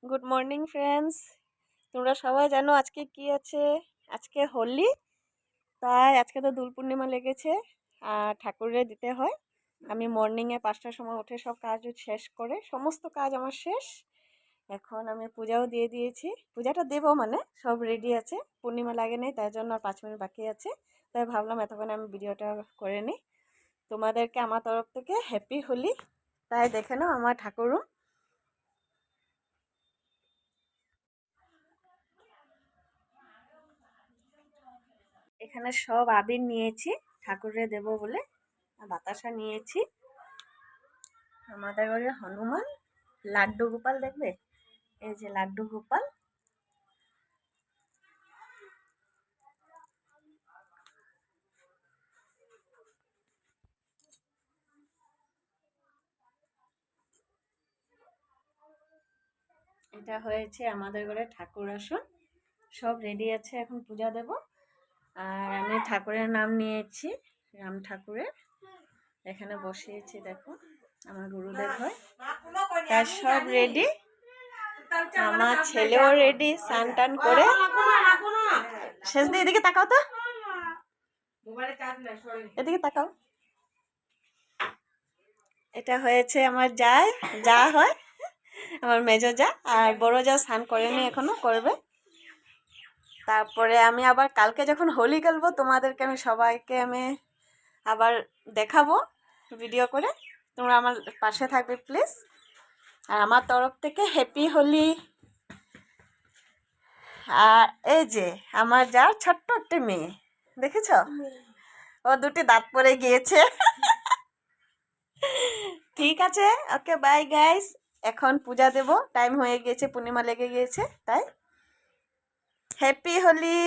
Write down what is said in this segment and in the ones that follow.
Good morning friends. তোমরা সবাই জানো আজকে কি আছে? আজকে হোলি। তাই আজকে তো দোল পূর্ণিমা লেগেছে আর ঠাকুরের দিতে হয়। আমি মর্নিংয়ে 5টার সময় উঠে সব কাজ শেষ করে, সমস্ত কাজ আমার শেষ। এখন আমি পূজাও দিয়ে দিয়েছি। পূজাটা দেবো মানে সব রেডি আছে, পূর্ণিমা লাগে নাই তাই জন্য আর 5 মিনিট বাকি আছে। তাই ভাবলাম এতক্ষণে আমি ভিডিওটা করে নিই। তোমাদেরকে আমার তরফ থেকে হ্যাপি হোলি। তাই দেখে নাও আমার ঠাকুরও। এখানে সব আবির নিয়েছি ঠাকুরে দেব বলে, আর বাতাসা নিয়েছি। আমাদের ঘরে হনুমান, লাড্ডু গোপাল দেখবে, এই যে লাড্ডু গোপাল। এটা হয়েছে আমাদের ঘরে ঠাকুর আসন। সব রেডি আছে, এখন পূজা দেব। আর আমি ঠাকুরের নাম নিয়েছি রাম ঠাকুরের, এখানে বসিয়েছি। দেখো আমার গুরুদেব হয়, তার সব রেডি। আমার ছেলেও রেডি, স্নান টান করে। শেষ দিয়ে এদিকে তাকাও তো, এদিকে তাকাও। এটা হয়েছে আমার যা হয়, আমার মেজো যা। আর বড় যা স্নান করেনি, এখনো করবে। তারপরে আমি আবার কালকে যখন হোলি খেলবো তোমাদেরকে আমি সবাইকে আবার দেখাবো ভিডিও করে। তোমরা আমার পাশে থাকবে প্লিজ। আর আমার তরফ থেকে হ্যাপি হোলি। আর এই যে আমার যার ছোট্ট একটা মেয়ে, দেখেছ? ও দুটি দাঁত পড়ে গিয়েছে। ঠিক আছে, ওকে বাই গাইস। এখন পূজা দেব, টাইম হয়ে গিয়েছে, পূর্ণিমা লেগে গিয়েছে। তাই হ্যাপি হোলি।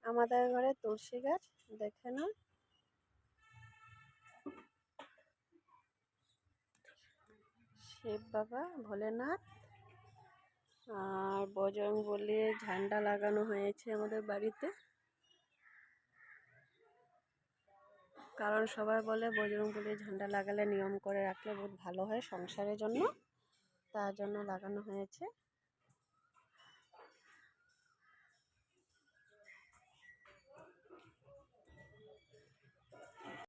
আমাদের ঘরে তুলসী গাছ, দেখে না? শিব বাবা, ভোলেনাথ আর বজরংবলী ঝান্ডা লাগানো হয়েছে আমাদের বাড়িতে। কারণ সবাই বলে বজরংবলী ঝান্ডা লাগালে, নিয়ম করে রাখলে বহুত ভালো হয় সংসারের জন্য, তার জন্য লাগানো হয়েছে।